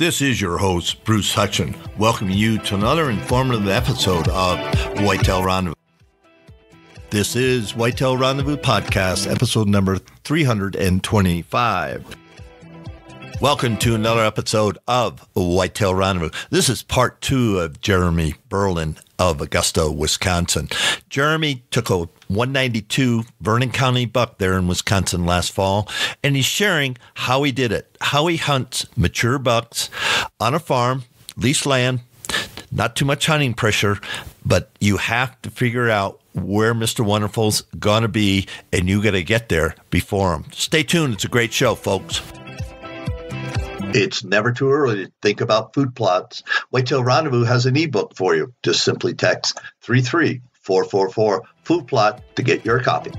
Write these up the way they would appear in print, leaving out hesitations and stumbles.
This is your host, Bruce Hutchin, welcoming you to another informative episode of Whitetail Rendezvous. This is Whitetail Rendezvous Podcast, episode number 325. Welcome to another episode of Whitetail Rendezvous. This is part 2 of Jeremy Berlin of Augusta, Wisconsin. Jeremy took a 192 Vernon County buck there in Wisconsin last fall, and he's sharing how he did it, how he hunts mature bucks on a farm, leased land, not too much hunting pressure, but you have to figure out where Mr. Wonderful's going to be, and you got to get there before him. Stay tuned. It's a great show, folks. It's never too early to think about food plots. Whitetail Rendezvous has an ebook for you. Just simply text 33444 food plot to get your copy.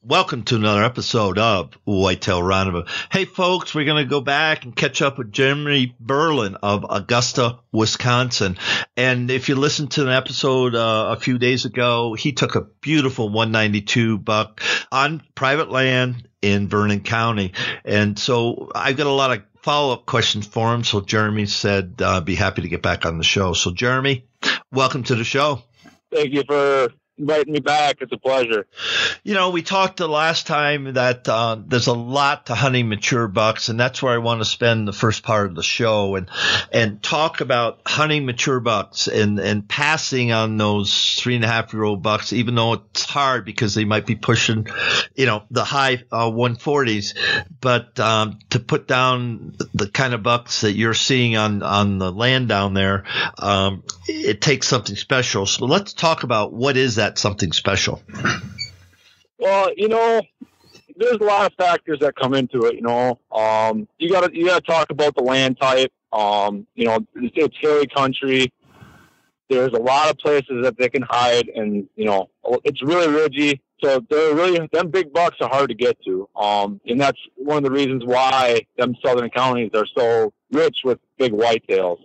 Welcome to another episode of Whitetail Rendezvous. Hey, folks, we're going to go back and catch up with Jeremy Berlin of Augusta, Wisconsin. And if you listened to an episode a few days ago, he took a beautiful 192 buck on private land in Vernon County. And so I've got a lot of follow-up questions for him. So Jeremy said, be happy to get back on the show. So Jeremy, welcome to the show. Thank you for inviting me back. It's a pleasure. You know, we talked the last time that there's a lot to hunting mature bucks, and that's where I want to spend the first part of the show and talk about hunting mature bucks and passing on those 3.5-year-old bucks, even though it's hard because they might be pushing, the high 140s. But to put down the kind of bucks that you're seeing on the land down there, it takes something special. So let's talk about what is that something special. Well, there's a lot of factors that come into it. You gotta talk about the land type. It's hilly country. There's a lot of places that they can hide, and it's really ridgy. So them big bucks are hard to get to. And that's one of the reasons why them southern counties are so rich with big whitetails.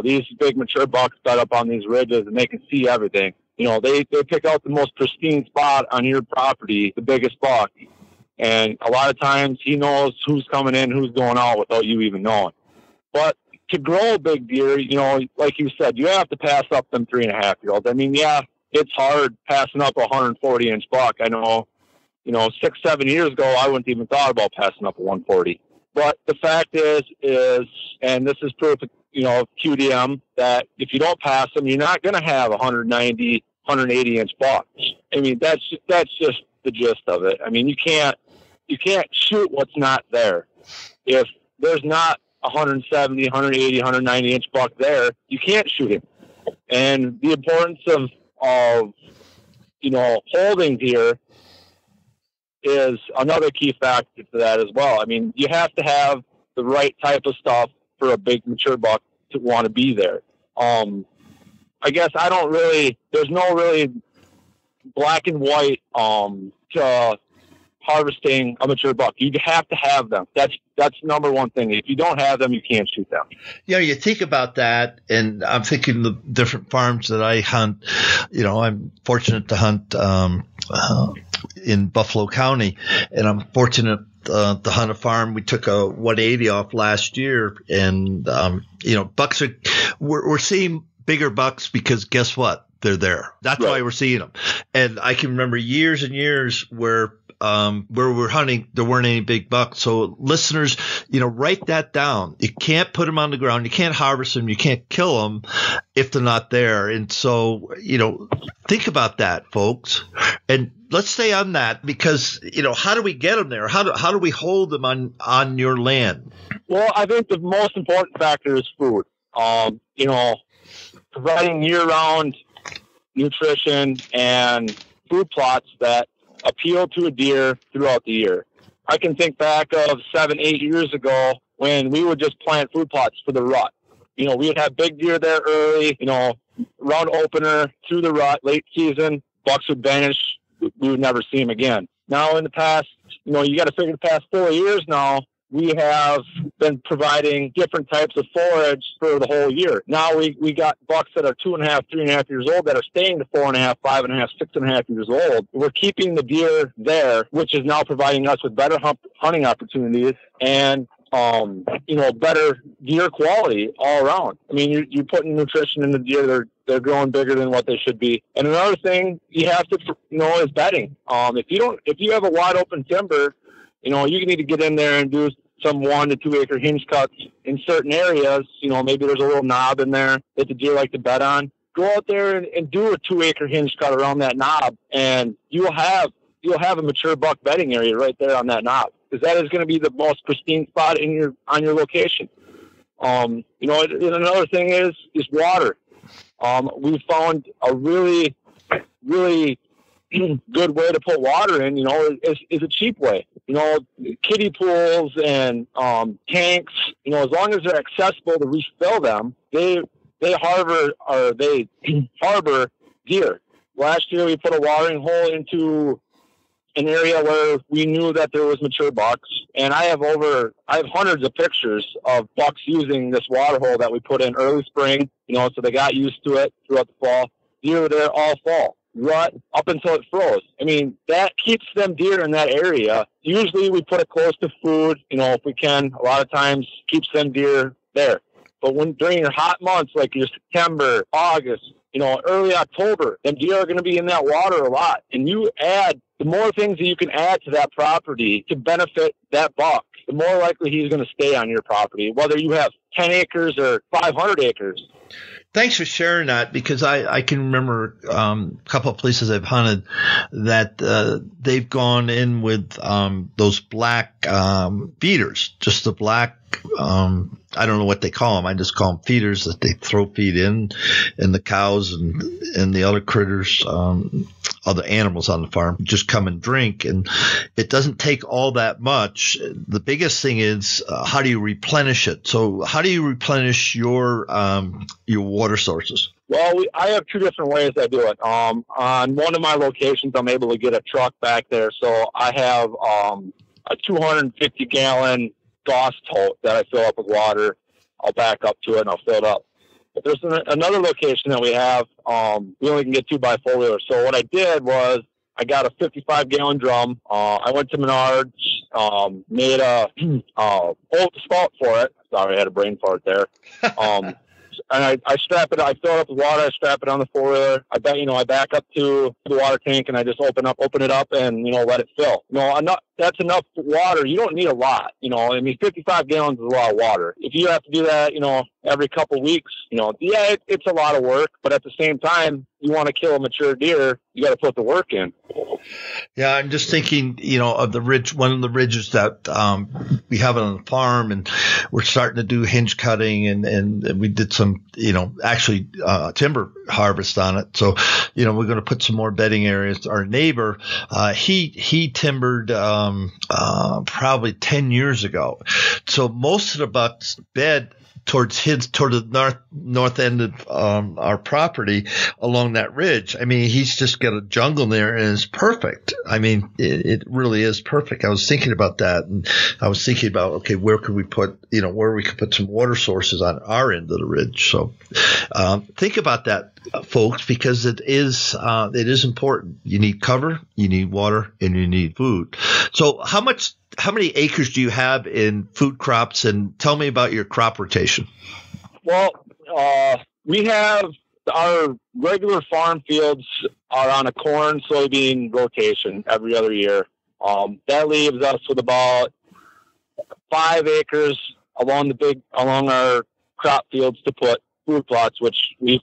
These big mature bucks set up on these ridges, and they can see everything. They pick out the most pristine spot on your property, the biggest buck. And a lot of times he knows who's coming in, who's going out without you even knowing. But to grow a big deer, like you said, you have to pass up them 3.5-year-olds. I mean, yeah, it's hard passing up a 140-inch buck. I know, 6-7 years ago, I wouldn't even thought about passing up a 140. But the fact is, and this is proof of QDM, that if you don't pass them, you're not going to have 190, 180-inch bucks. I mean, that's just the gist of it. I mean, you can't shoot what's not there. If there's not 170, 180, 190-inch buck there, you can't shoot him. And the importance of holding deer is another key factor to that as well. I mean, you have to have the right type of stuff for a big mature buck to want to be there. I guess there's no really black and white to harvesting a mature buck. You have to have them. That's number one thing. If you don't have them, you can't shoot them. Yeah, you think about that, and I'm thinking the different farms that I hunt. I'm fortunate to hunt in Buffalo County, and I'm fortunate to hunt a farm. We took a 180 off last year, and bucks we're seeing bigger bucks because guess what? They're there. That's right. Why we're seeing them. And I can remember years and years where we're hunting, there weren't any big bucks. So listeners, write that down. You can't put them on the ground. You can't harvest them. You can't kill them if they're not there. And so, think about that, folks. And let's stay on that because, how do we get them there? How do we hold them on your land? Well, I think the most important factor is food. Providing year-round nutrition and food plots that appeal to a deer throughout the year. I can think back of 7-8 years ago when we would just plant food plots for the rut. We would have big deer there early, round opener through the rut, late season, bucks would vanish. We would never see them again. Now in the past, you got to figure the past 4 years now, we have been providing different types of forage for the whole year. Now we got bucks that are 2.5, 3.5 years old that are staying to 4.5, 5.5, 6.5 years old. We're keeping the deer there, which is now providing us with better hunting opportunities and better deer quality all around. I mean, you're putting nutrition in the deer. They're growing bigger than what they should be. And another thing you have to is bedding. If you have a wide open timber, you need to get in there and do some 1 to 2 acre hinge cuts in certain areas. Maybe there's a little knob in there that the deer like to bed on. Go out there and do a 2 acre hinge cut around that knob, and you'll have a mature buck bedding area right there on that knob, because that is going to be the most pristine spot on your location. And another thing is water. We found a really, really good way to put water in, is a cheap way. Kiddie pools and tanks, as long as they're accessible to refill them, they harbor deer. Last year we put a watering hole into an area where we knew that there was mature bucks, and I have hundreds of pictures of bucks using this water hole that we put in early spring, so they got used to it throughout the fall. Deer were there all fall, rut up until it froze. I mean, that keeps them deer in that area. Usually we put it close to food, if we can. A lot of times keeps them deer there. But during your hot months, like your September, August, early October, them deer are going to be in that water a lot. And the more things that you can add to that property to benefit that buck, the more likely he's going to stay on your property, whether you have 10 acres or 500 acres. Thanks for sharing that, because I can remember a couple of places I've hunted that they've gone in with those black feeders, just the black, I don't know what they call them. I just call them feeders that they throw feed in, and the cows and the other critters, other animals on the farm just come and drink. And it doesn't take all that much. The biggest thing is how do you replenish it? So how do you replenish your water sources? Well, I have 2 different ways I do it. On one of my locations, I'm able to get a truck back there. So I have a 250-gallon Goss tote that I fill up with water. I'll back up to it and I'll fill it up. But there's another location that we have. We only can get 2 by 4-wheelers. So what I did was I got a 55-gallon drum. I went to Menards, made a old spout for it. Sorry, I had a brain fart there. And I strap it. I fill it up with water. I strap it on the 4-wheeler. I back up to the water tank, and I just open it up, and let it fill. That's enough water. You don't need a lot. 55 gallons is a lot of water. If you have to do that, every couple weeks, it's a lot of work. But at the same time, you want to kill a mature deer, you got to put the work in. Yeah, I'm just thinking, of the ridge, one of the ridges that we have on the farm, and we're starting to do hinge cutting, and we did some, timber harvest on it. So, we're going to put some more bedding areas. Our neighbor, he timbered probably 10 years ago. So most of the bucks bed toward the north end of our property along that ridge. I mean, he's just got a jungle there, and it's perfect. I mean, it really is perfect. I was thinking about that, and I was thinking about, okay, where could we put, where we could put some water sources on our end of the ridge. So think about that, folks, because it is important. You need cover, you need water, and you need food. So how many acres do you have in food crops, and tell me about your crop rotation? Well, we have our regular farm fields are on a corn, soybean rotation every other year. That leaves us with about 5 acres along our crop fields to put food plots, which we've,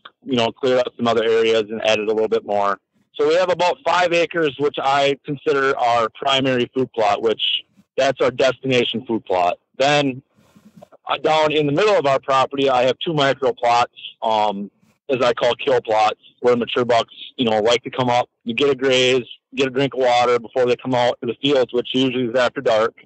cleared up some other areas and added a little bit more. So we have about 5 acres, which I consider our primary food plot, that's our destination food plot. Then down in the middle of our property, I have 2 micro plots, as I call kill plots, where mature bucks, like to come up, you get a graze, get a drink of water before they come out to the fields, which usually is after dark.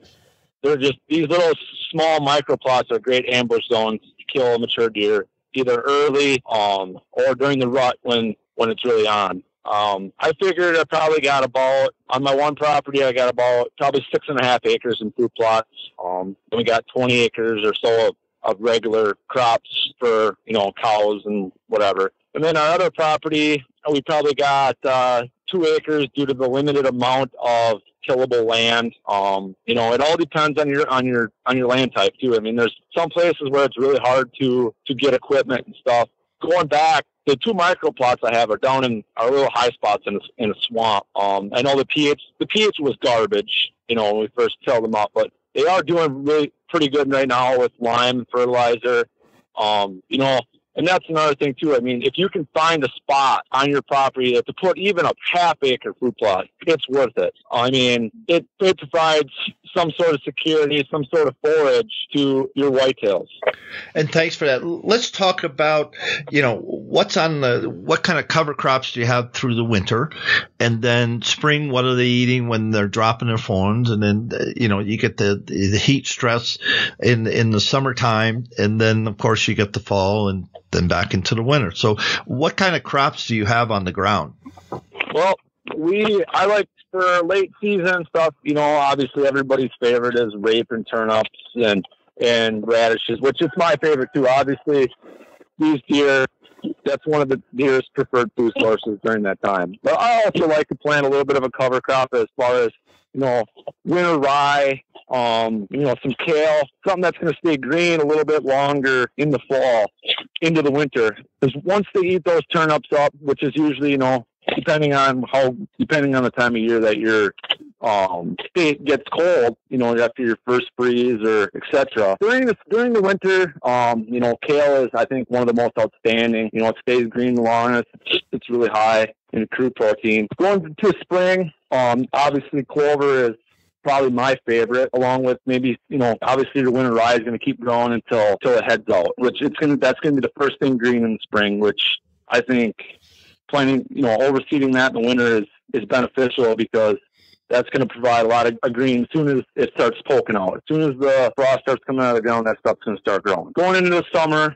They're just, these little small micro plots are great ambush zones to kill a mature deer, either early or during the rut when it's really on. I figured I probably got about, on my one property, I got about probably 6.5 acres in food plots. And we got 20 acres or so of regular crops for, cows and whatever. And then our other property, we probably got 2 acres due to the limited amount of tillable land. It all depends on your land type too. I mean, there's some places where it's really hard to get equipment and stuff. Going back, the 2 micro plots I have are down in our little high spots in a swamp. I know the pH was garbage, when we first tilled them up, but they are doing really pretty good right now with lime fertilizer. And that's another thing too. I mean, if you can find a spot on your property to put even a half-acre food plot, it's worth it. I mean, it provides some sort of security, some sort of forage to your whitetails. And thanks for that. Let's talk about, what kind of cover crops do you have through the winter? And then spring, what are they eating when they're dropping their fawns? And then, you get the heat stress in the summertime. And then, of course, you get the fall and then back into the winter. So what kind of crops do you have on the ground? Well, I like for late season stuff, obviously everybody's favorite is rape and turnips and radishes, which is my favorite too. Obviously, these deer, that's one of the deer's preferred food sources during that time. But I also like to plant a little bit of a cover crop as far as, winter rye, some kale, something that's going to stay green a little bit longer in the fall into the winter. Because once they eat those turnips up, which is usually, depending on the time of year that your state gets cold, after your first freeze or etc. During the winter, kale is, I think, one of the most outstanding. It stays green the longest. It's really high in crude protein. Going to spring, obviously clover is probably my favorite, along with maybe, obviously the winter rye is going to keep growing until it heads out, which that's going to be the first thing green in the spring, which I think planting, overseeding that in the winter is beneficial because that's going to provide a lot of green as soon as it starts poking out. As soon as the frost starts coming out of the ground, that stuff's going to start growing. Going into the summer,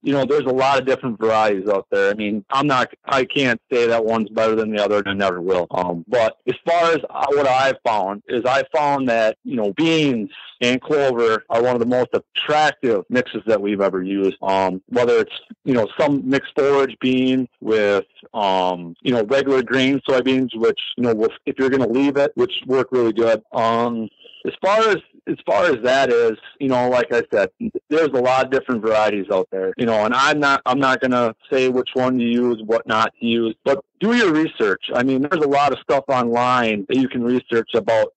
there's a lot of different varieties out there. I mean, I can't say that one's better than the other, and I never will. But as far as what I've found that, beans and clover are one of the most attractive mixes that we've ever used. Whether it's, some mixed forage bean with, regular grain soybeans, which, if you're going to leave it, which work really good. As far as that is, like I said, there's a lot of different varieties out there, and I'm not going to say which one to use, what not to use, but do your research. I mean, there's a lot of stuff online that you can research about,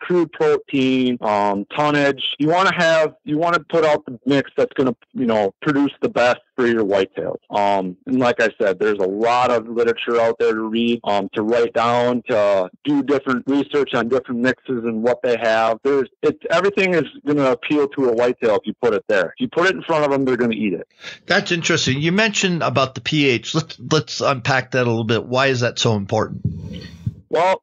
crude protein, tonnage. You want to put out the mix that's going to, produce the best for your whitetails. And like I said, there's a lot of literature out there to read, to write down, to do different research on different mixes and what they have. Everything is going to appeal to a whitetail if you put it there. If you put it in front of them, they're going to eat it. That's interesting. You mentioned about the pH. Let's unpack that a little bit. Why is that so important? Well,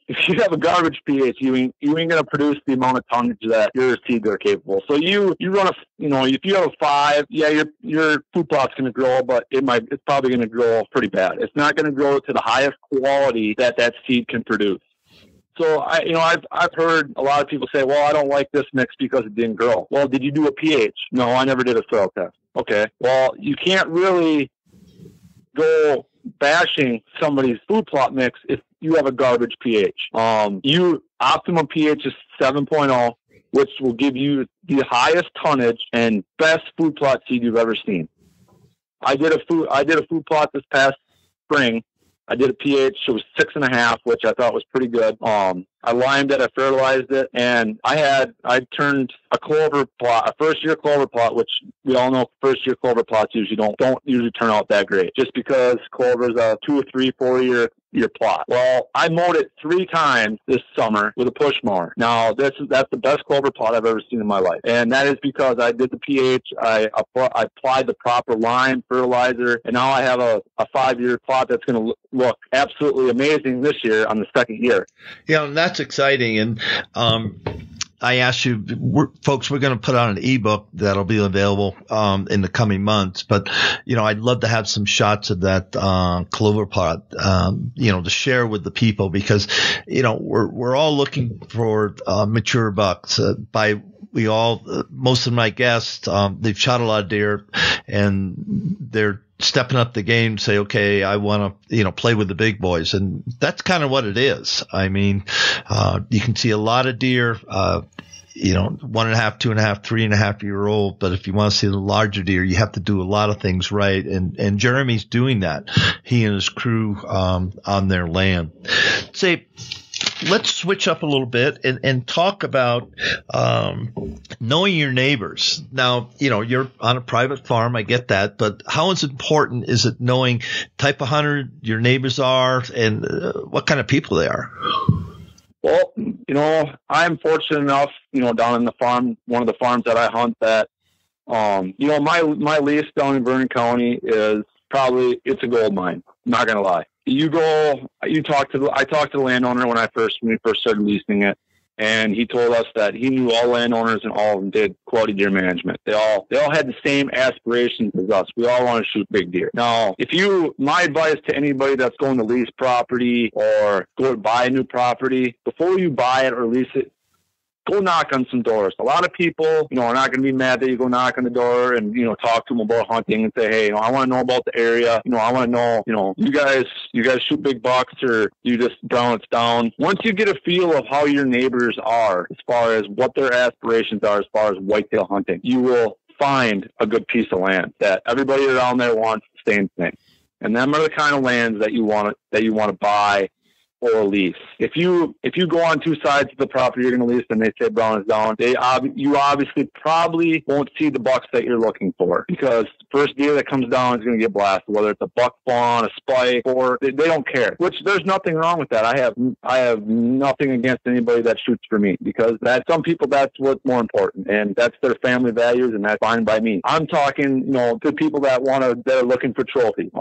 if you have a garbage pH, you ain't going to produce the amount of tonnage that your seeds are capable. So you run if you have a 5, yeah, your food plot's going to grow, but it's probably going to grow pretty bad. It's not going to grow to the highest quality that seed can produce. So I've heard a lot of people say, well, I don't like this mix because it didn't grow. Well, did you do a pH? No, I never did a soil test. Okay. Well, you can't really go bashing somebody's food plot mix if you have a garbage pH. Optimum pH is 7.0, which will give you the highest tonnage and best food plot seed you've ever seen. I did a food plot this past spring. I did a pH, it was 6.5, which I thought was pretty good. I limed it, I fertilized it, and I turned a clover plot, a first-year clover plot, which we all know first-year clover plots usually don't usually turn out that great, just because clover is a 2 or 3, 4 year plot. Well, I mowed it 3 times this summer with a push mower. Now, that's the best clover plot I've ever seen in my life, and that is because I did the pH, I applied the proper lime fertilizer, and now I have a 5-year plot that's going to look absolutely amazing this year on the second year. Yeah, and that's exciting. And I asked you, folks, we're going to put out an ebook that'll be available in the coming months. But, I'd love to have some shots of that clover pot, to share with the people because, we're all looking for mature bucks. Most of my guests, they've shot a lot of deer and they're stepping up the game, say, okay, I want to, play with the big boys. And that's kind of what it is. I mean, you can see a lot of deer, 1.5, 2.5, 3.5-year-old. But if you want to see the larger deer, you have to do a lot of things right. And Jeremy's doing that. He and his crew, on their land. Let's switch up a little bit and talk about knowing your neighbors. Now, you're on a private farm. I get that. But how important is it knowing type of hunter your neighbors are and what kind of people they are? Well, I'm fortunate enough, down in the farm, one of the farms that I hunt that, my lease down in Vernon County is it's a gold mine. I'm not going to lie. I talked to the landowner when we first started leasing it, and he told us that he knew all landowners and all of them did quality deer management. They all had the same aspirations as us. We all want to shoot big deer. Now, my advice to anybody that's going to lease property or go to buy a new property, before you buy it or lease it, go knock on some doors. A lot of people, are not going to be mad that you go knock on the door and, talk to them about hunting and say, hey, I want to know about the area. I want to know, you guys shoot big bucks or you just brown it down. Once you get a feel of how your neighbors are, as far as what their aspirations are, as far as whitetail hunting, you will find a good piece of land that everybody around there wants the same thing. And them are the kind of lands that you want to buy or lease. If you go on two sides of the property you're going to lease and they say brown is down, you obviously probably won't see the bucks that you're looking for because the first deer that comes down is going to get blasted, whether it's a buck fawn, a spike, or they don't care. Which there's nothing wrong with that. I have nothing against anybody that shoots for me because some people that's what's more important and that's their family values and that's fine by me. I'm talking to people that are looking for trophy.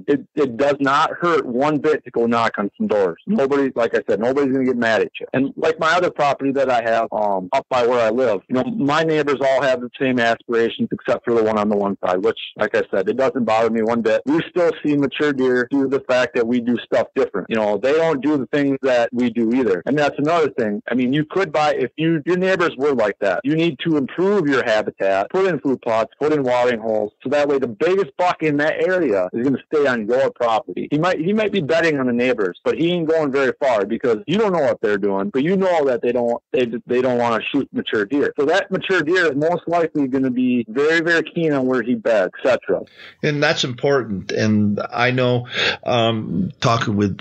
It does not hurt one bit to go knock on some doors. Like I said, nobody's going to get mad at you. And like my other property that I have up by where I live, my neighbors all have the same aspirations except for the one on the one side, which, like I said, it doesn't bother me one bit. We still see mature deer due to the fact that we do stuff different. They don't do the things that we do either. And that's another thing. I mean, you could buy, if your neighbors were like that, you need to improve your habitat, put in food plots, put in watering holes, so that way the biggest buck in that area is going to stay on your property. He might be betting on the neighbors, but he ain't going very far because you don't know what they're doing, but you know that they don't want to shoot mature deer. So that mature deer is most likely going to be very, very keen on where he beds, etc. And that's important. And I know, talking with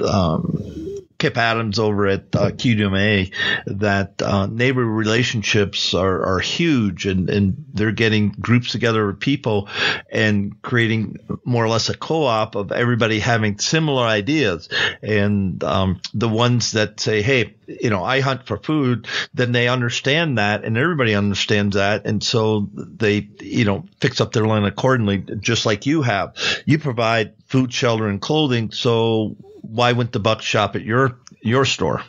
Kip Adams over at QDMA, that neighbor relationships are huge, and they're getting groups together of people and creating more or less a co-op of everybody having similar ideas. And the ones that say, hey, I hunt for food, then they understand that, and everybody understands that. And so they, fix up their land accordingly, just like you have. You provide food, shelter, and clothing. So why wouldn't the buck shop at your store?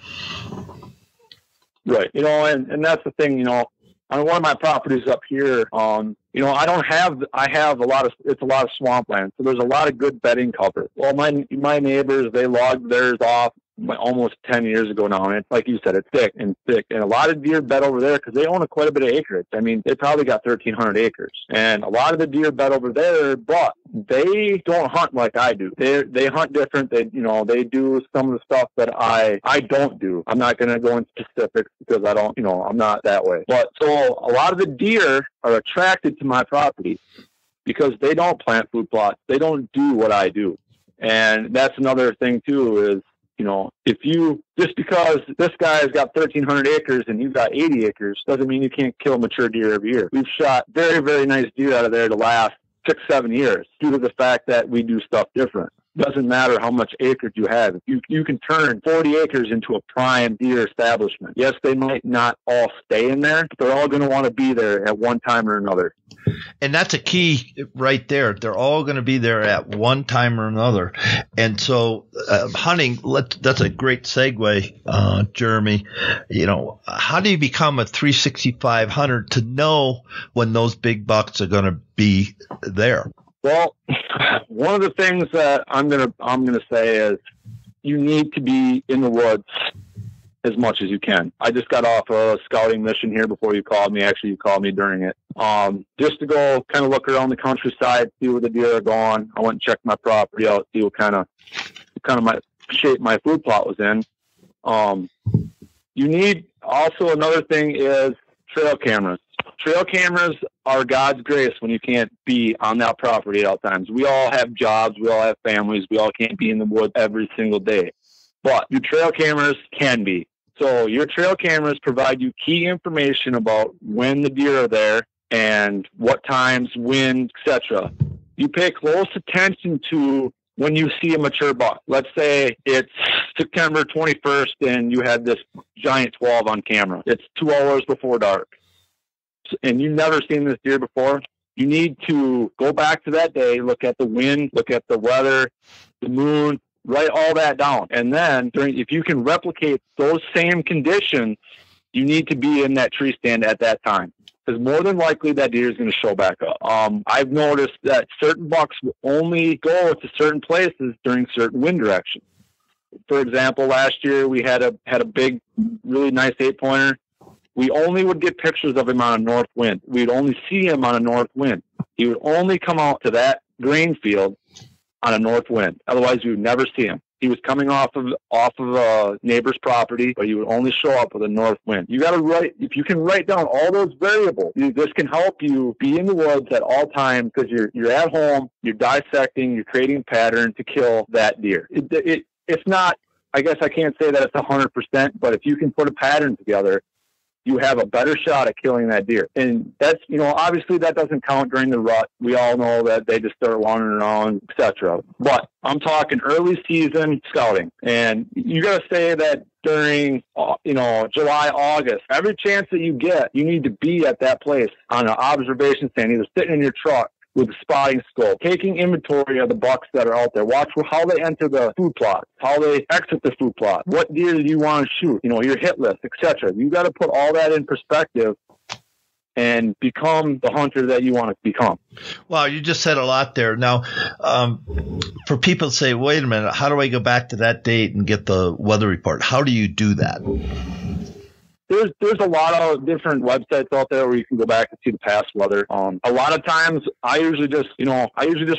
Right. And that's the thing, on one of my properties up here, I have it's a lot of swampland. So there's a lot of good bedding cover. Well, my neighbors, they logged theirs off almost 10 years ago now. And it's like you said, it's thick. And a lot of deer bed over there because they own quite a bit of acreage. I mean, they probably got 1,300 acres. And a lot of the deer bed over there, but they don't hunt like I do. They hunt different. They do some of the stuff that I don't do. I'm not going to go into specifics because I don't, I'm not that way. But so a lot of the deer are attracted to my property because they don't plant food plots. They don't do what I do. And that's another thing too is, just because this guy's got 1,300 acres and you've got 80 acres doesn't mean you can't kill mature deer every year. We've shot very, very nice deer out of there the last 6-7 years due to the fact that we do stuff different. doesn't matter how much acreage you have. You can turn 40 acres into a prime deer establishment. Yes, they might not all stay in there, but they're all going to want to be there at one time or another. And that's a key right there. They're all going to be there at one time or another. And so hunting, that's a great segue, Jeremy. How do you become a 365 hunter to know when those big bucks are going to be there? Well, one of the things that I'm gonna say is you need to be in the woods as much as you can. I just got off a scouting mission here before you called me. Actually, you called me during it. Just to go kind of look around the countryside, see where the deer are going. I went and checked my property out, see what kind of my shape my food plot was in. You need also, another thing is trail cameras. Trail cameras are God's grace when you can't be on that property at all times. We all have jobs. We all have families. We all can't be in the woods every single day. But your trail cameras can be. So your trail cameras provide you key information about when the deer are there and what times, when, etc. You pay close attention to when you see a mature buck. Let's say it's September 21st and you had this giant 12 on camera. It's 2 hours before dark. And you've never seen this deer before, you need to go back to that day, look at the wind, look at the weather, the moon, write all that down. And then if you can replicate those same conditions, you need to be in that tree stand at that time. Because more than likely that deer is going to show back up. I've noticed that certain bucks will only go to certain places during certain wind directions. For example, last year we had a big, really nice 8-pointer. We only would get pictures of him on a north wind. We'd only see him on a north wind. He would only come out to that grain field on a north wind. Otherwise, we would never see him. He was coming off of a neighbor's property, but he would only show up with a north wind. You got to if you can write down all those variables, this can help you be in the woods at all times because you're at home, you're dissecting, you're creating a pattern to kill that deer. It's not, I guess I can't say that it's 100%, but if you can put a pattern together, you have a better shot at killing that deer. And that's, obviously that doesn't count during the rut. We all know that they just start wandering around, etc. But I'm talking early season scouting. And you got to say that during, July, August, every chance that you get, you need to be at that place on an observation stand, either sitting in your truck with a spotting scope, taking inventory of the bucks that are out there. Watch how they enter the food plot, how they exit the food plot, what deer do you want to shoot, your hit list, etc. You got to put all that in perspective and become the hunter that you want to become. Wow, you just said a lot there. Now, for people to say, wait a minute, how do I go back to that date and get the weather report? How do you do that? There's a lot of different websites out there where you can go back and see the past weather. A lot of times I usually just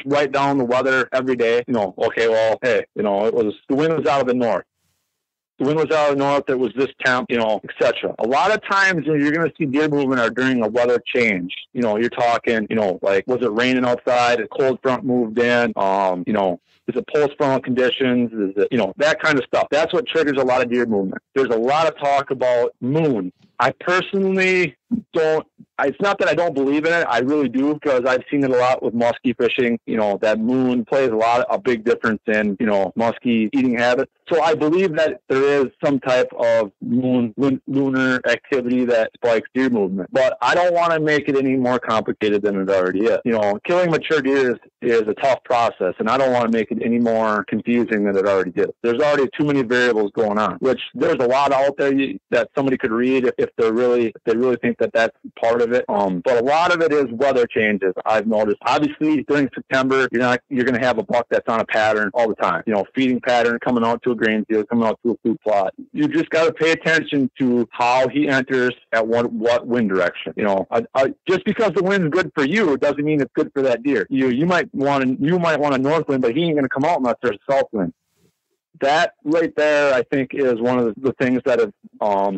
write down the weather every day. Okay, well, hey, the wind was out of the north. The wind was out of the north. It was this temp, etc. A lot of times you're going to see deer movement are during a weather change. You're talking, like, was it raining outside? A cold front moved in. Is it post-frontal conditions? Is it, that kind of stuff. That's what triggers a lot of deer movement. There's a lot of talk about moon. I personally don't, it's not that I don't believe in it. I really do, because I've seen it a lot with muskie fishing. That moon plays a big difference in, muskie eating habits. So I believe that there is some type of lunar activity that spikes deer movement. But I don't want to make it any more complicated than it already is. Killing mature deer is a tough process, and I don't want to make it any more confusing than it already is. There's already too many variables going on, which there's a lot out there that somebody could read if they really think that that's part of it. But a lot of it is weather changes. I've noticed. Obviously, during September, you're going to have a buck that's on a pattern all the time. Feeding pattern, coming out to a grain field, coming out to a food plot. You just got to pay attention to how he enters at what wind direction. Just because the wind's good for you doesn't mean it's good for that deer. You might want a north wind, but he ain't going to come out unless there's a south wind. That right there, I think, is one of the things that have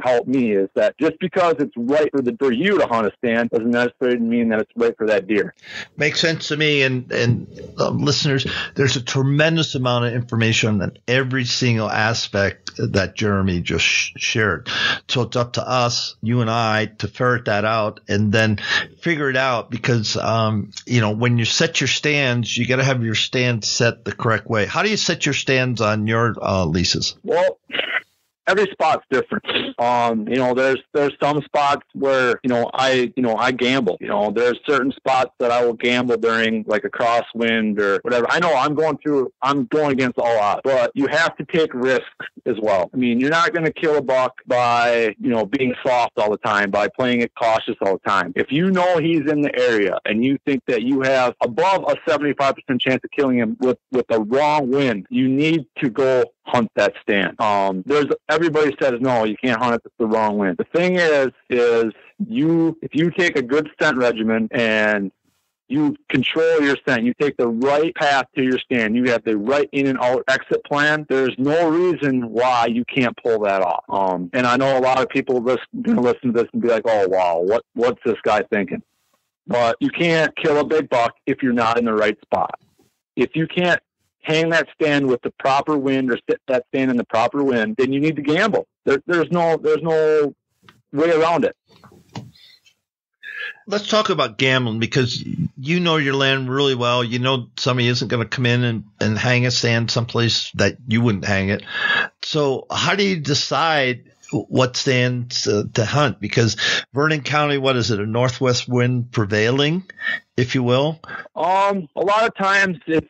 helped me, is that just because it's right for you to hunt a stand doesn't necessarily mean that it's right for that deer. Makes sense to me. And listeners, there's a tremendous amount of information on every single aspect that Jeremy just shared. So it's up to us, you and I, to ferret that out and then figure it out because, when you set your stands, you got to have your stands set the correct way. How do you set your stands on your leases? Well, every spot's different. There's some spots where, I gamble. There's certain spots that I will gamble during, like a crosswind or whatever. I know I'm going against all odds, but you have to take risks as well. I mean, you're not going to kill a buck by, being soft all the time, by playing it cautious all the time. If you know he's in the area and you think that you have above a 75% chance of killing him with the wrong wind, you need to go hunt that stand. Everybody says, no, you can't hunt it with the wrong wind. The thing is if you take a good scent regimen and you control your scent, you take the right path to your stand, you have the right in and out exit plan, there's no reason why you can't pull that off. And I know a lot of people going to listen to this and be like, oh, wow, what's this guy thinking? But you can't kill a big buck if you're not in the right spot. If you can't hang that stand with the proper wind or sit that stand in the proper wind, then you need to gamble. There's no way around it. Let's talk about gambling because you know your land really well. You know somebody isn't going to come in and hang a stand someplace that you wouldn't hang it. So how do you decide what stands to hunt? Because Vernon County, what is it, a northwest wind prevailing, if you will? A lot of times it's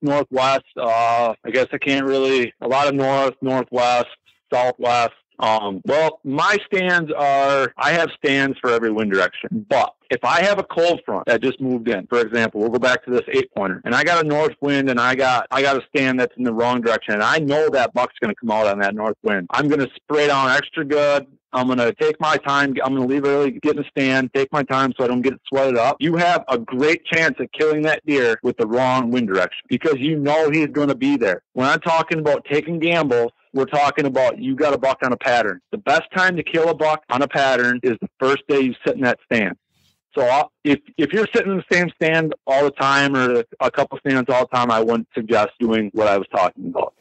northwest. I guess I can't really, a lot of northwest, southwest. Well, my stands I have stands for every wind direction, but if I have a cold front that just moved in, for example, we'll go back to this 8-pointer, and I got a north wind and I got a stand that's in the wrong direction, and I know that buck's going to come out on that north wind. I'm going to spray down extra good. I'm going to take my time. I'm going to leave early, get in the stand, take my time so I don't get it sweated up. You have a great chance of killing that deer with the wrong wind direction because you know he's going to be there. When I'm talking about taking gambles, we're talking about you got a buck on a pattern. The best time to kill a buck on a pattern is the first day you sit in that stand. So if you're sitting in the same stand all the time or a couple stands all the time, I wouldn't suggest doing what I was talking about.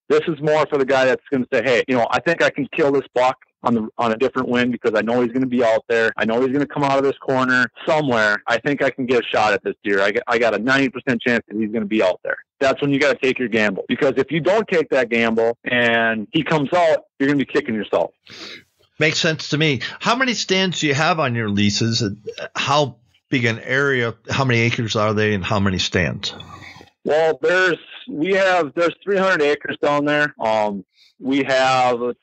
This is more for the guy that's going to say, hey, I think I can kill this buck on a different wind because I know he's going to be out there. I know he's going to come out of this corner somewhere. I think I can get a shot at this deer. I got a 90% chance that he's going to be out there. That's when you got to take your gamble. Because if you don't take that gamble and he comes out, you're going to be kicking yourself. Makes sense to me. How many stands do you have on your leases? How big an area, how many acres are they, and how many stands? Well, there's 300 acres down there. We have, I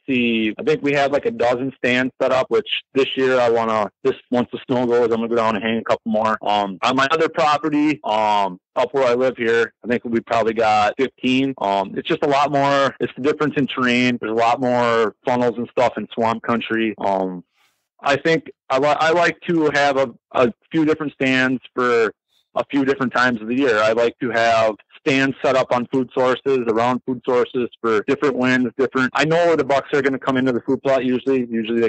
think we have like a dozen stands set up, which this year once the snow goes, I'm going to go down and hang a couple more. On my other property, up where I live here, I think we probably got 15. It's just a lot more. It's the difference in terrain. There's a lot more funnels and stuff in swamp country. I think I like to have a few different stands for a few different times of the year. I like to have stands set up on around food sources for different winds, I know where the bucks are going to come into the food plot usually. Usually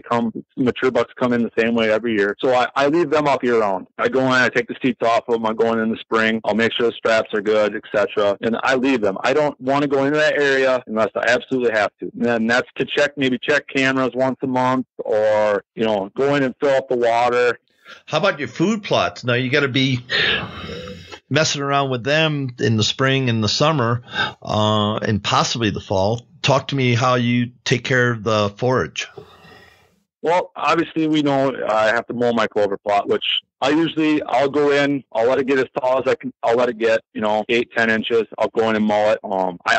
mature bucks come in the same way every year. So I leave them up year round. I go in, I take the seats off of them. I go in the spring. I'll make sure the straps are good, etc. And I leave them. I don't want to go into that area unless I absolutely have to. And then that's to check cameras once a month or, go in and fill up the water. How about your food plots? Now, you got to be messing around with them in the spring and the summer and possibly the fall. Talk to me how you take care of the forage. Well, obviously, we know I have to mow my clover plot, which I'll go in, I'll let it get as tall as I can, I'll let it get, 8-10 inches. I'll go in and mow it. I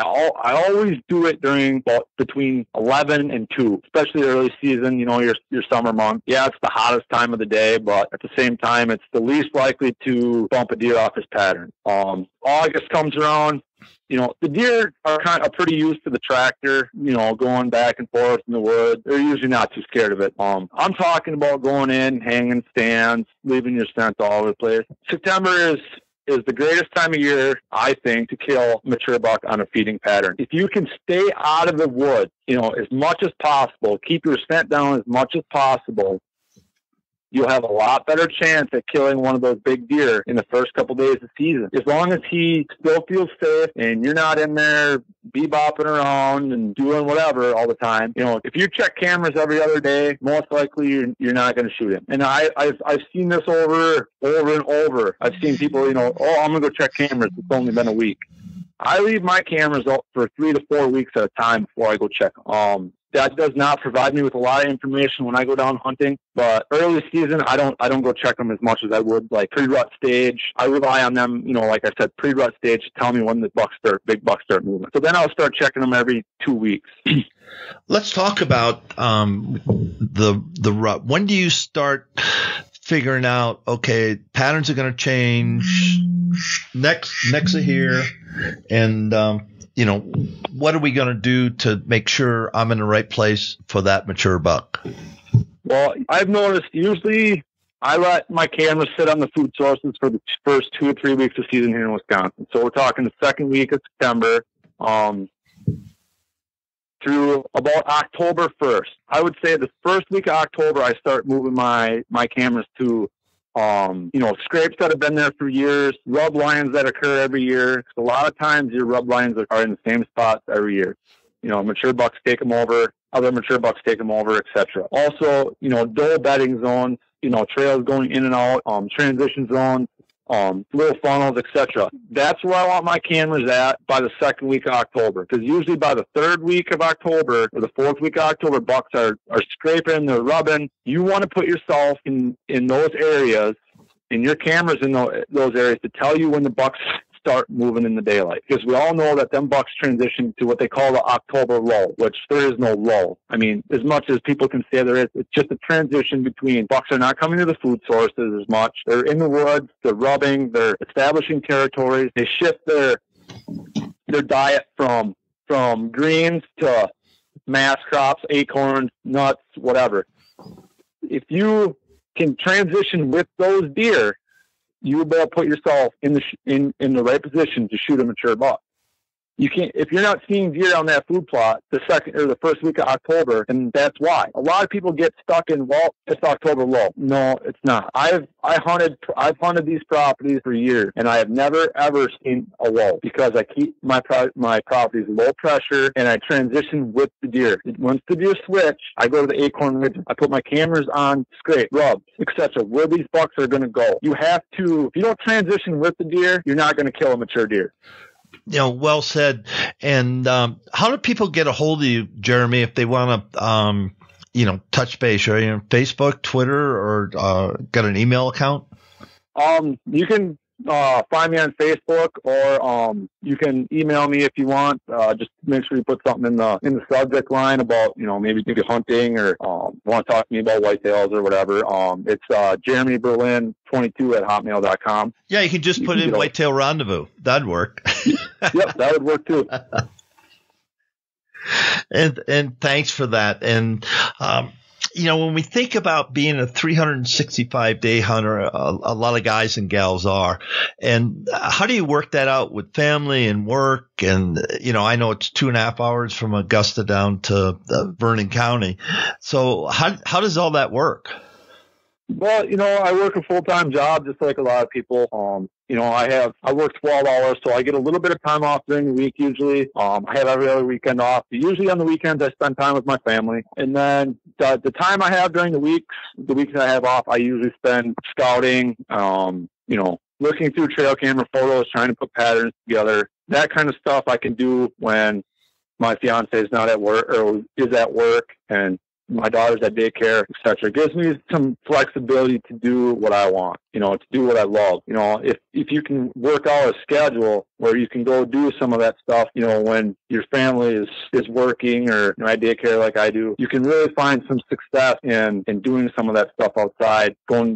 always do it during between 11 and 2, especially early season, your summer month. Yeah, it's the hottest time of the day, but at the same time, it's the least likely to bump a deer off his pattern. August comes around. The deer are kind of pretty used to the tractor, going back and forth in the woods. They're usually not too scared of it. I'm talking about going in, hanging stands, leaving your scent all over the place. September is the greatest time of year, I think, to kill mature buck on a feeding pattern. If you can stay out of the woods, as much as possible, keep your scent down as much as possible, you'll have a lot better chance at killing one of those big deer in the first couple days of season. As long as he still feels safe and you're not in there bebopping around and doing whatever all the time. If you check cameras every other day, most likely you're not going to shoot him. And I've seen this over and over. I've seen people, I'm going to go check cameras. It's only been a week. I leave my cameras up for 3 to 4 weeks at a time before I go check them. That does not provide me with a lot of information when I go down hunting, but early season, I don't go check them as much as I would like pre-rut stage. I rely on them, like I said, pre-rut stage to tell me when the big bucks start moving. So then I'll start checking them every 2 weeks. Let's talk about the rut. When do you start figuring out, okay, patterns are going to change, necks are here, and what are we going to do to make sure I'm in the right place for that mature buck? Well, I've noticed usually I let my cameras sit on the food sources for the first 2 or 3 weeks of season here in Wisconsin. So we're talking the second week of September through about October 1st. I would say the first week of October, I start moving my cameras to scrapes that have been there for years, rub lines that occur every year. A lot of times your rub lines are in the same spots every year. Mature bucks take them over, other mature bucks take them over, etc. Also, dull bedding zones, trails going in and out, transition zones, little funnels, etc. That's where I want my cameras at by the second week of October. Because usually by the third week of October or the fourth week of October, bucks are scraping, they're rubbing. You want to put yourself in those areas, in your cameras in those areas to tell you when the bucks start moving in the daylight. Because we all know that them bucks transition to what they call the October lull, which there is no lull. I mean, as much as people can say there is, it's just a transition between bucks are not coming to the food sources as much. They're in the woods, they're rubbing, they're establishing territories. They shift their diet from greens to mass crops, acorns, nuts, whatever. If you can transition with those deer, you better put yourself in the right position to shoot a mature buck. You can't, if you're not seeing deer on that food plot the second or the first week of October, and that's why a lot of people get stuck in, well, it's October low. No, it's not. I've hunted these properties for years, and I have never ever seen a lull because I keep my properties low pressure and I transition with the deer. Once the deer switch, I go to the acorn ridge. I put my cameras on scrape, rubs, etc. Where these bucks are going to go. You have to. If you don't transition with the deer, you're not going to kill a mature deer. Well said. And how do people get a hold of you, Jeremy, if they want to, touch base? Are you on Facebook, Twitter, or got an email account? You can find me on Facebook, or you can email me if you want. Just make sure you put something in the subject line about maybe hunting or want to talk to me about whitetails or whatever. It's JeremyBerlin22@hotmail.com. Yeah, you can just put in Whitetail Rendezvous. That'd work. Yep, that would work too. And thanks for that. And when we think about being a 365-day hunter, a lot of guys and gals are. And how do you work that out with family and work? And, I know it's 2.5 hours from Augusta down to Vernon County. So how does all that work? Well, I work a full-time job just like a lot of people. I work 12 hours, so I get a little bit of time off during the week usually. I have every other weekend off. Usually on the weekends, I spend time with my family. And then the time I have during the weeks I have off, I usually spend scouting, looking through trail camera photos, trying to put patterns together. That kind of stuff I can do when my fiance is not at work or is at work and my daughter's at daycare, etc. It gives me some flexibility to do what I want, to do what I love. If you can work out a schedule where you can go do some of that stuff, when your family is working or at daycare like I do, you can really find some success in doing some of that stuff outside,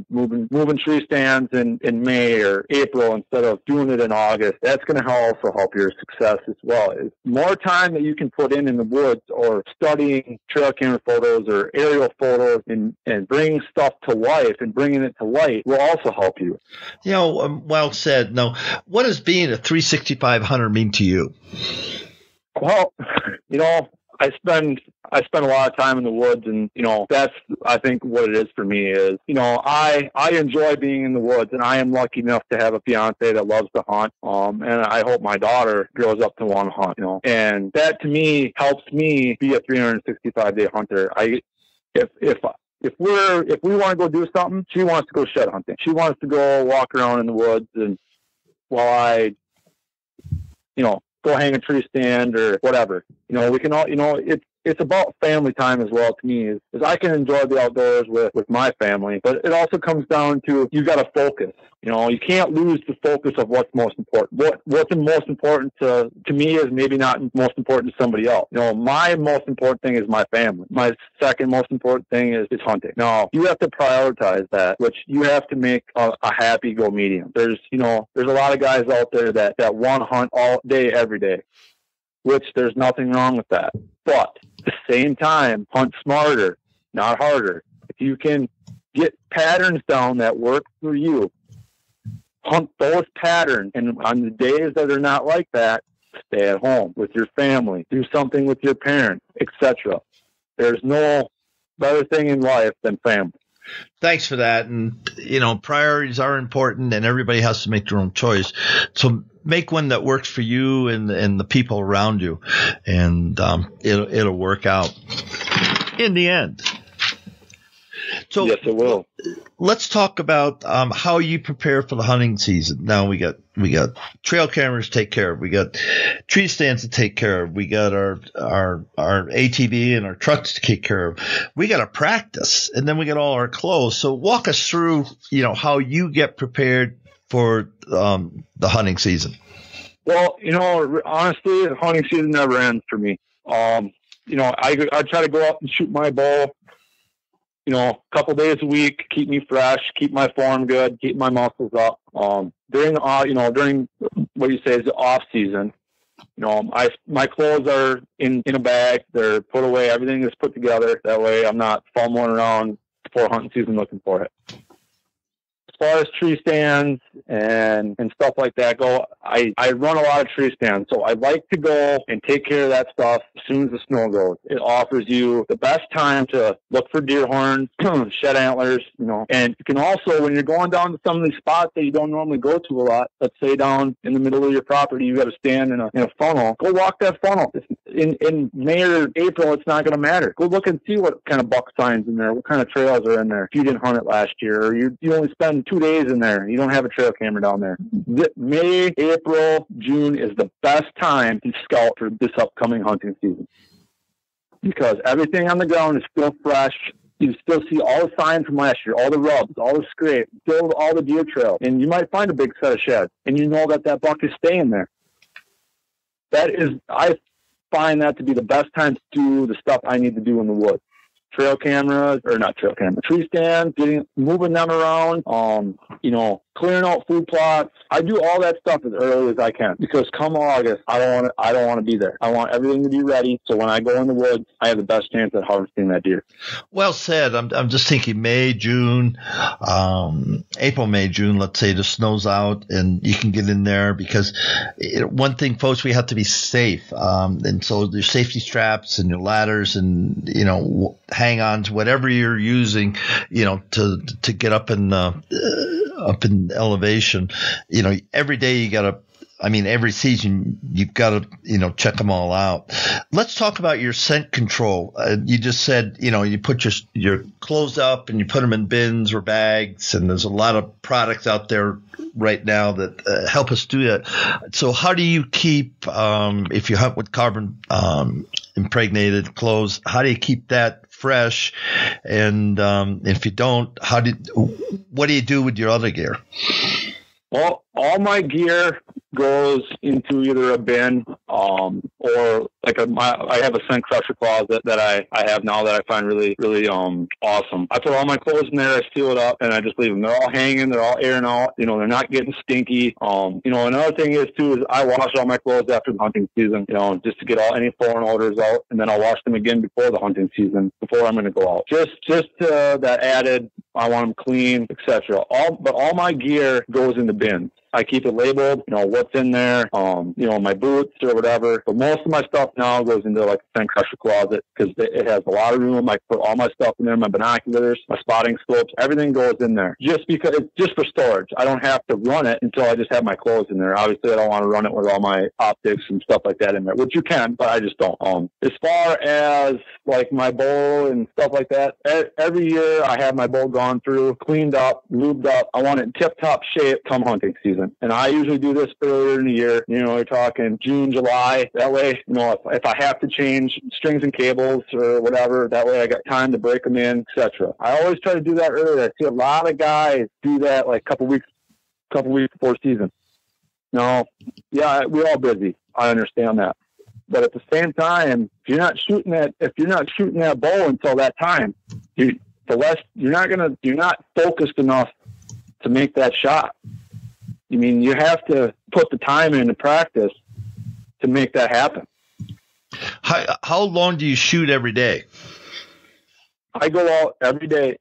moving tree stands in May or April instead of doing it in August. That's going to also help your success as well. It's more time that you can put in the woods or studying trail camera photos or aerial photos and bringing stuff to life and bringing it to light will also help you. Well said. Now, what does being a 365 hunter mean to you? Well, I I spend a lot of time in the woods, and, that's, I think, what it is for me is, I enjoy being in the woods, and I am lucky enough to have a fiance that loves to hunt. And I hope my daughter grows up to want to hunt, and that to me helps me be a 365-day hunter. If we want to go do something, she wants to go shed hunting. She wants to go walk around in the woods, and while I, go hang a tree stand or whatever. We can all, it's about family time as well to me, is I can enjoy the outdoors with my family, but it also comes down to, you got to focus. You can't lose the focus of what's most important. What's most important to me is maybe not most important to somebody else. My most important thing is my family. My second most important thing is hunting. Now, you have to prioritize that, which you have to make a happy go medium. There's a lot of guys out there that want to hunt all day, every day, which there's nothing wrong with that. But at the same time, hunt smarter, not harder. If you can get patterns down that work for you, hunt those patterns, and on the days that are not like that, stay at home with your family, do something with your parents, etc. There's no better thing in life than family. Thanks for that. And, priorities are important, and everybody has to make their own choice. So make one that works for you and the people around you, and it'll work out in the end. So yes, it will. Let's talk about how you prepare for the hunting season. Now we got trail cameras to take care of. We got tree stands to take care of. We got our ATV and our trucks to take care of. We got to practice, and then we got all our clothes. So walk us through, how you get prepared for the hunting season. Well, honestly, the hunting season never ends for me. I try to go out and shoot my bow, a couple days a week, keep me fresh, keep my form good, keep my muscles up. During what you say is the off season, my clothes are in a bag. They're put away. Everything is put together. That way I'm not fumbling around before hunting season looking for it. As far as tree stands and stuff like that go, I run a lot of tree stands, so I like to go and take care of that stuff as soon as the snow goes. It offers you the best time to look for deer horns, shed antlers, and you can also, when you're going down to some of these spots that you don't normally go to a lot, let's say down in the middle of your property, you got to stand in a funnel, go walk that funnel. In May or April, it's not going to matter. Go look and see what kind of buck signs in there, what kind of trails are in there. If you didn't hunt it last year, or you only spend 2 days in there, you don't have a trail camera down there. May, April, June is the best time to scout for this upcoming hunting season, because everything on the ground is still fresh. You still see all the signs from last year, all the rubs, all the scrape, still all the deer trail, and you might find a big set of sheds, and you know that buck is staying there. I find that to be the best time to do the stuff I need to do in the woods. Tree stands, moving them around, clearing out food plots. I do all that stuff as early as I can, because come August, I don't want to be there. I want everything to be ready, so when I go in the woods, I have the best chance at harvesting that deer. Well said. I'm just thinking May, June, April, May, June. Let's say the snow's out and you can get in there, because one thing, folks, we have to be safe, and so your safety straps and your ladders and hang-ons, whatever you're using, to get up in elevation. Every day you got to, every season you've got to, check them all out. Let's talk about your scent control. You just said, you put your clothes up and you put them in bins or bags, and there's a lot of products out there right now that help us do that. So how do you keep, if you hunt with carbon impregnated clothes, how do you keep that fresh? And if you don't, what do you do with your other gear? Well, all my gear goes into either a bin or I have a scent crusher closet that I have now that I find really, really awesome. I put all my clothes in there, I seal it up, and I just leave them. They're all hanging, they're all airing out. They're not getting stinky. Another thing is I wash all my clothes after the hunting season, just to get any foreign odors out, and then I'll wash them again before the hunting season, before I'm going to go out. Just that added, I want them clean, etc. All my gear goes in the bins. I keep it labeled, what's in there, my boots or whatever. But most of my stuff now goes into like a scent crusher closet because it has a lot of room. I put all my stuff in there, my binoculars, my spotting scopes, everything goes in there just because it's just for storage. I don't have to run it until I just have my clothes in there. Obviously, I don't want to run it with all my optics and stuff like that in there, which you can, but I just don't. As far as like my bowl and stuff like that, every year I have my bowl gone through, cleaned up, lubed up. I want it in tip-top shape come hunting season. And I usually do this earlier in the year. We're talking June, July. That way, if I have to change strings and cables or whatever, that way I got time to break them in, etc. I always try to do that earlier. I see a lot of guys do that like a couple weeks before season. No, yeah, we're all busy. I understand that. But at the same time, if you're not shooting that bow until that time, you're not focused enough to make that shot. I mean, you have to put the time into practice to make that happen. How long do you shoot every day? I go out every day.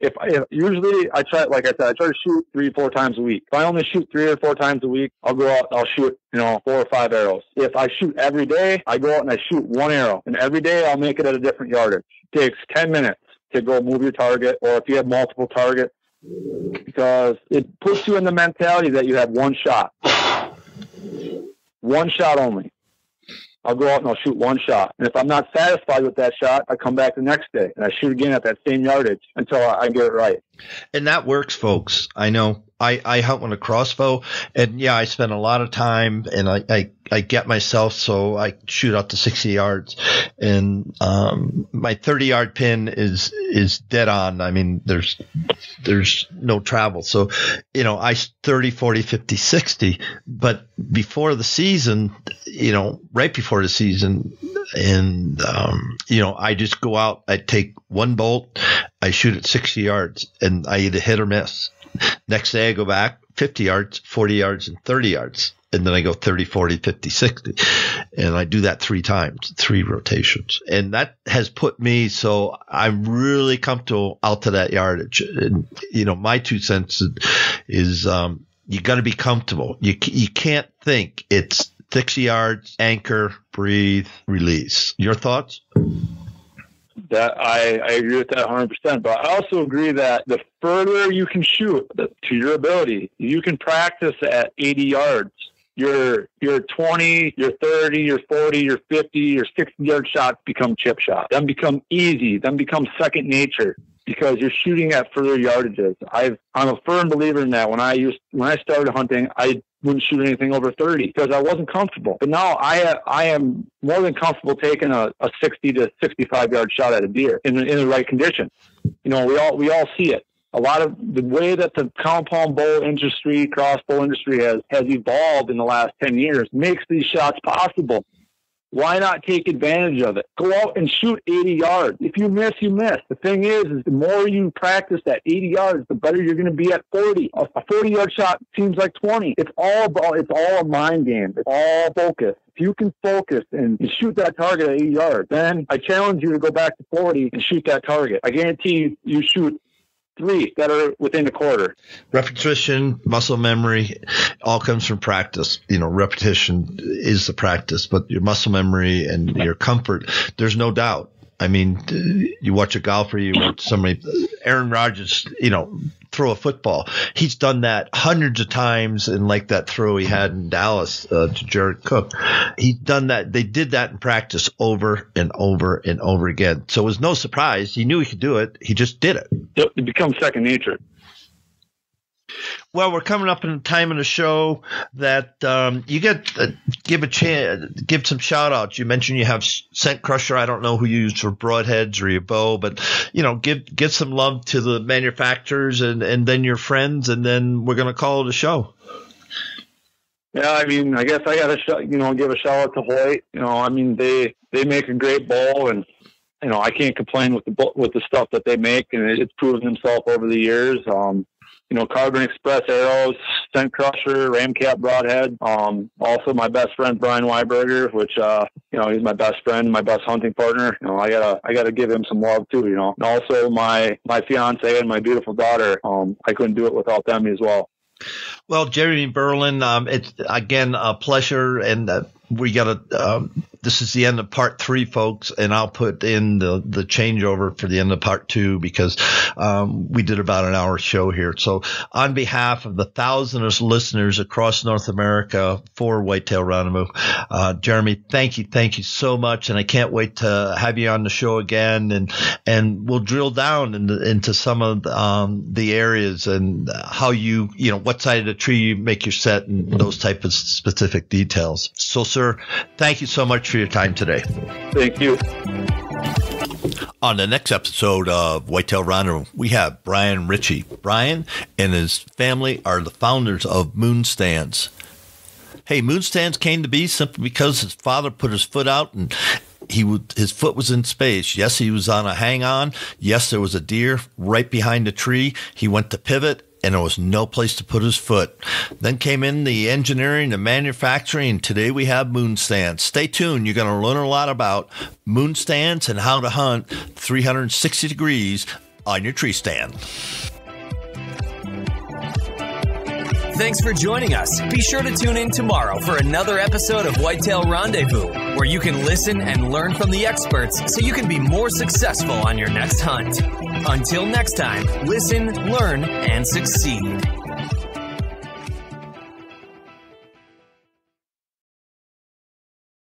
Usually I try, like I said, I try to shoot 3-4 times a week. If I only shoot 3 or 4 times a week, I'll go out, I'll shoot, 4 or 5 arrows. If I shoot every day, I go out and I shoot 1 arrow. And every day I'll make it at a different yardage. It takes 10 minutes to go move your target, or if you have multiple targets, because it puts you in the mentality that you have one shot. One shot only. I'll go out and I'll shoot one shot. And if I'm not satisfied with that shot, I come back the next day and I shoot again at that same yardage until I get it right. And that works, folks. I know. I hunt with a crossbow, and yeah, I spend a lot of time, and I get myself so I shoot out to 60 yards, and my 30-yard pin is dead on. I mean, there's no travel. So, I 30, 40, 50, 60, but before the season, right before the season, and I just go out, I take one bolt, I shoot at 60 yards, and I either hit or miss. Next day I go back 50 yards, 40 yards, and 30 yards. And then I go 30, 40, 50, 60. And I do that 3 times, 3 rotations. And that has put me, so I'm really comfortable out to that yardage. And, my 2 cents is you got to be comfortable. You can't think. It's 60 yards, anchor, breathe, release. Your thoughts? That I agree with that 100%. But I also agree that the further you can shoot to your ability, you can practice at 80 yards. Your 20, your 30, your 40, your 50, your 60-yard shots become chip shots. Then become easy. Then become second nature because you're shooting at further yardages. I'm a firm believer in that. When I started hunting, I wouldn't shoot anything over 30 because I wasn't comfortable. But now I am more than comfortable taking a 60 to 65-yard shot at a deer in the right condition. We all see it. A lot of the way that the compound bow industry, crossbow industry has evolved in the last 10 years makes these shots possible. Why not take advantage of it? Go out and shoot 80 yards. If you miss, you miss. The thing is the more you practice at 80 yards, the better you're going to be at 40. A 40-yard shot seems like 20. It's all a mind game. It's all focus. If you can focus and shoot that target at 80 yards, then I challenge you to go back to 40 and shoot that target. I guarantee you shoot 3 that are within a quarter. Repetition, muscle memory, all comes from practice. Repetition is the practice, but your muscle memory and your comfort, there's no doubt. I mean, you watch a golfer, you watch somebody, Aaron Rodgers, throw a football. He's done that hundreds of times, and like that throw he had in Dallas to Jared Cook. He's done that. They did that in practice over and over and over again. So it was no surprise. He knew he could do it. He just did it. It becomes second nature. Well, we're coming up in a time in the show that you get give some shout outs. You mentioned you have scent crusher. I don't know who you use for broadheads or your bow, but give some love to the manufacturers and then your friends, and then we're going to call it a show. Yeah, I mean, I guess I got to give a shout out to Hoyt. I mean, they make a great bow, and I can't complain with the stuff that they make, and it's proven themselves over the years. Carbon Express arrows, scent crusher, ramcap broadhead. Also my best friend, Brian Weiberger, which, he's my best friend, my best hunting partner. I gotta give him some love too, And also my fiance and my beautiful daughter. I couldn't do it without them as well. Well, Jeremy Berlin, it's again a pleasure, and we got to. This is the end of part 3, folks, and I'll put in the changeover for the end of part 2 because we did about an hour show here. So, on behalf of the thousands of listeners across North America for Whitetail Rendezvous, Jeremy, thank you so much, and I can't wait to have you on the show again, and we'll drill down into some of the areas and how you what side of the tree you make your set and those type of specific details. So, sir, thank you so much for your time today. Thank you. On the next episode of Whitetail Rendezvous, we have Brian Ritchie. Brian and his family are the founders of Moon Stands. Hey, Moon Stands came to be simply because his father put his foot out and his foot was in space. Yes, he was on a hang-on. Yes, there was a deer right behind the tree. He went to pivot, and there was no place to put his foot. Then came in the engineering, the manufacturing, and today we have Moon Stands. Stay tuned. You're going to learn a lot about moon stands and how to hunt 360 degrees on your tree stand. Thanks for joining us. Be sure to tune in tomorrow for another episode of Whitetail Rendezvous, where you can listen and learn from the experts so you can be more successful on your next hunt. Until next time, listen, learn, and succeed.